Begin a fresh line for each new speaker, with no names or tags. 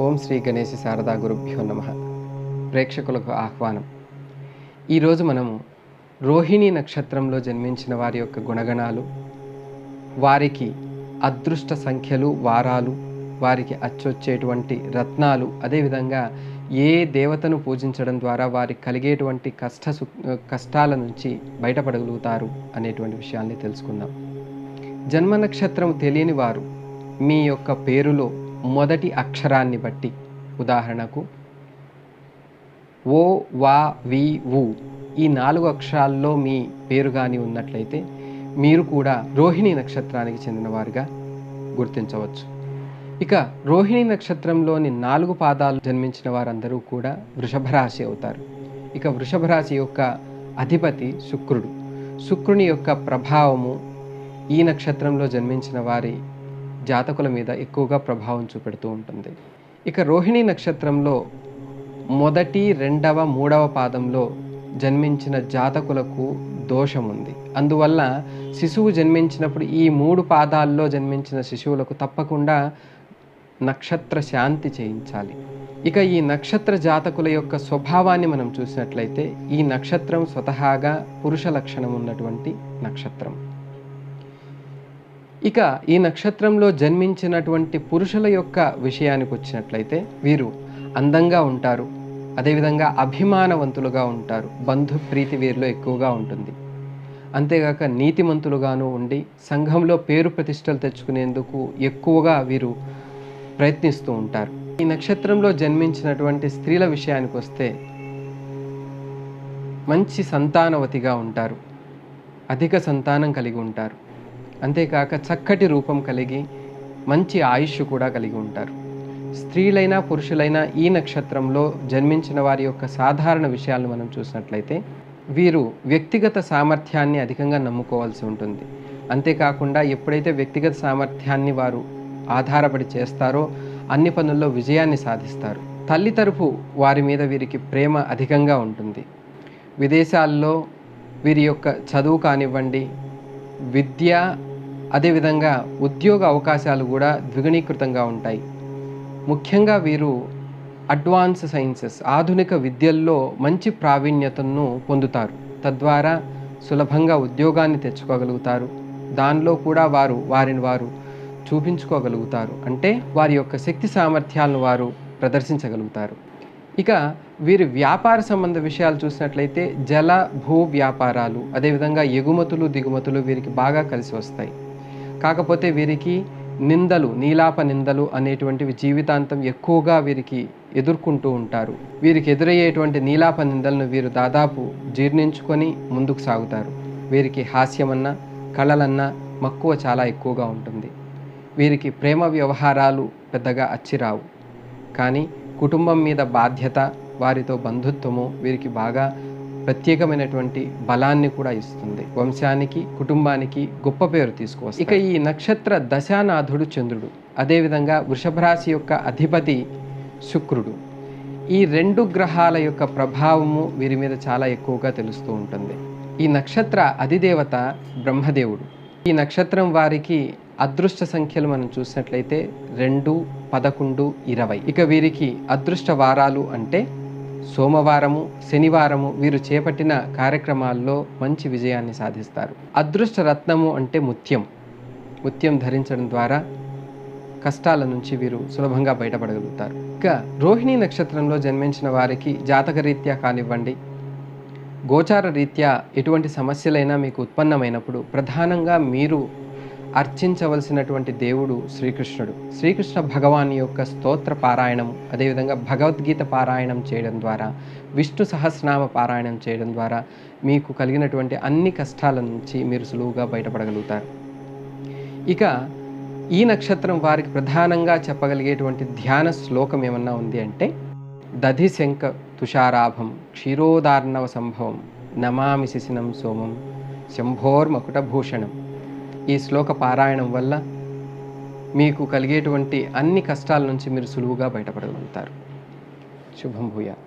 ఓం శ్రీ గణేశ శారదా గురుభ్యో నమః. ప్రేక్షకులకు ఆహ్వానం. ఈరోజు మనము రోహిణి నక్షత్రంలో జన్మించిన వారి యొక్క గుణగణాలు, వారికి అదృష్ట సంఖ్యలు, వారాలు, వారికి అచ్చొచ్చేటువంటి రత్నాలు, అదేవిధంగా ఏ దేవతను పూజించడం ద్వారా వారికి కలిగేటువంటి కష్టాల నుంచి బయటపడగలుగుతారు అనేటువంటి విషయాల్ని తెలుసుకుందాం. జన్మ నక్షత్రం తెలియని వారు మీ యొక్క పేరులో మొదటి అక్షరాన్ని బట్టి, ఉదాహరణకు ఓ, వా, వి, వు ఈ 4 అక్షరాల్లో మీ పేరు కానీ ఉన్నట్లయితే మీరు కూడా రోహిణి నక్షత్రానికి చెందినవారుగా గుర్తించవచ్చు. ఇక రోహిణి నక్షత్రంలోని 4 పాదాలు జన్మించిన వారందరూ కూడా వృషభ రాశి అవుతారు. ఇక వృషభ రాశి యొక్క అధిపతి శుక్రుడు. శుక్రుని యొక్క ప్రభావము ఈ నక్షత్రంలో జన్మించిన వారి జాతకుల మీద ఎక్కువగా ప్రభావం చూపెడుతూ ఉంటుంది. ఇక రోహిణి నక్షత్రంలో మొదటి, 2వ, 3వ పాదంలో జన్మించిన జాతకులకు దోషం ఉంది. అందువల్ల శిశువు జన్మించినప్పుడు ఈ 3 పాదాల్లో జన్మించిన శిశువులకు తప్పకుండా నక్షత్ర శాంతి చేయించాలి. ఇక ఈ నక్షత్ర జాతకుల యొక్క స్వభావాన్ని మనం చూసినట్లయితే ఈ నక్షత్రం స్వతహాగా పురుష లక్షణం ఉన్నటువంటి నక్షత్రం. ఇక ఈ నక్షత్రంలో జన్మించినటువంటి పురుషుల యొక్క విషయానికి వచ్చినట్లయితే వీరు అందంగా ఉంటారు, అదేవిధంగా అభిమానవంతులుగా ఉంటారు, బంధు ప్రీతి వీరిలో ఎక్కువగా ఉంటుంది. అంతేగాక నీతిమంతులుగాను ఉండి సంఘంలో పేరు ప్రతిష్టలు తెచ్చుకునేందుకు ఎక్కువగా వీరు ప్రయత్నిస్తూ ఉంటారు. ఈ నక్షత్రంలో జన్మించినటువంటి స్త్రీల విషయానికి వస్తే మంచి సంతానవతిగా ఉంటారు, అధిక సంతానం కలిగి ఉంటారు. అంతేకాక చక్కటి రూపం కలిగి మంచి ఆయుష్ కూడా కలిగి ఉంటారు. స్త్రీలైనా పురుషులైనా ఈ నక్షత్రంలో జన్మించిన వారి యొక్క సాధారణ విషయాలను మనం చూసినట్లయితే వీరు వ్యక్తిగత సామర్థ్యాన్ని అధికంగా నమ్ముకోవాల్సి ఉంటుంది. అంతేకాకుండా ఎప్పుడైతే వ్యక్తిగత సామర్థ్యాన్ని వారు ఆధారపడి చేస్తారో అన్ని పనుల్లో విజయాన్ని సాధిస్తారు. తల్లి తరపు వారి మీద వీరికి ప్రేమ అధికంగా ఉంటుంది. విదేశాల్లో వీరి యొక్క చదువు కానివ్వండి, విద్య, అదేవిధంగా ఉద్యోగ అవకాశాలు కూడా ద్విగుణీకృతంగా ఉంటాయి. ముఖ్యంగా వీరు అడ్వాన్స్ సైన్సెస్, ఆధునిక విద్యల్లో మంచి ప్రావీణ్యతను పొందుతారు. తద్వారా సులభంగా ఉద్యోగాన్ని తెచ్చుకోగలుగుతారు. దానిలో కూడా వారిని వారు చూపించుకోగలుగుతారు. అంటే వారి యొక్క శక్తి సామర్థ్యాలను వారు ప్రదర్శించగలుగుతారు. ఇక వీరి వ్యాపార సంబంధ విషయాలు చూసినట్లయితే జల, భూ వ్యాపారాలు, అదేవిధంగా ఎగుమతులు, దిగుమతులు వీరికి బాగా కలిసి వస్తాయి. కాకపోతే వీరికి నిందలు, నీలాప నిందలు అనేటువంటివి జీవితాంతం ఎక్కువగా వీరికి ఎదుర్కొంటూ ఉంటారు. వీరికి ఎదురయ్యేటువంటి నీలాప నిందలను వీరు దాదాపు జీర్ణించుకొని ముందుకు సాగుతారు. వీరికి హాస్యమన్నా, కళలన్నా మక్కువ చాలా ఎక్కువగా ఉంటుంది. వీరికి ప్రేమ వ్యవహారాలు పెద్దగా అచ్చిరావు. కానీ కుటుంబం మీద బాధ్యత, వారితో బంధుత్వము వీరికి బాగా ప్రత్యేకమైనటువంటి బలాన్ని కూడా ఇస్తుంది. వంశానికి, కుటుంబానికి గొప్ప పేరు తీసుకువస్తుంది. ఇక ఈ నక్షత్ర దశానాథుడు చంద్రుడు, అదేవిధంగా వృషభ రాశి యొక్క అధిపతి శుక్రుడు. ఈ 2 గ్రహాల యొక్క ప్రభావము వీరి మీద చాలా ఎక్కువగా తెలుస్తూ ఉంటుంది. ఈ నక్షత్ర అధిదేవత బ్రహ్మదేవుడు. ఈ నక్షత్రం వారికి అదృష్ట సంఖ్యలు మనం చూసినట్లయితే 2, 11, 20. ఇక వీరికి అదృష్ట వారాలు అంటే సోమవారము, శనివారము వీరు చేపట్టిన కార్యక్రమాల్లో మంచి విజయాన్ని సాధిస్తారు. అదృష్ట రత్నము అంటే ముత్యం ధరించడం ద్వారా కష్టాల నుంచి వీరు సులభంగా బయటపడగలుగుతారు. ఇక రోహిణి నక్షత్రంలో జన్మించిన వారికి జాతక రీత్యా కానివ్వండి, గోచార రీత్యా ఎటువంటి సమస్యలైనా మీకు ఉత్పన్నమైనప్పుడు ప్రధానంగా మీరు అర్చించవలసినటువంటి దేవుడు శ్రీకృష్ణుడు. శ్రీకృష్ణ భగవాన్ యొక్క స్తోత్ర పారాయణం, అదేవిధంగా భగవద్గీత పారాయణం చేయడం ద్వారా, విష్ణు సహస్రనామ పారాయణం చేయడం ద్వారా మీకు కలిగినటువంటి అన్ని కష్టాల నుంచి మీరు సులువుగా బయటపడగలుగుతారు. ఇక ఈ నక్షత్రం వారికి ప్రధానంగా చెప్పగలిగేటువంటి ధ్యాన శ్లోకం ఏమన్నా ఉంది అంటే దధిశంక తుషారాభం క్షీరోదార్ణవ సంభవం నమామి శిశినం సోమం శంభోర్మకుటభూషణం. ఈ శ్లోక పారాయణం వల్ల మీకు కలిగేటువంటి అన్ని కష్టాల నుంచి మీరు సులువుగా బయటపడగలుగుతారు. శుభం భూయాత్.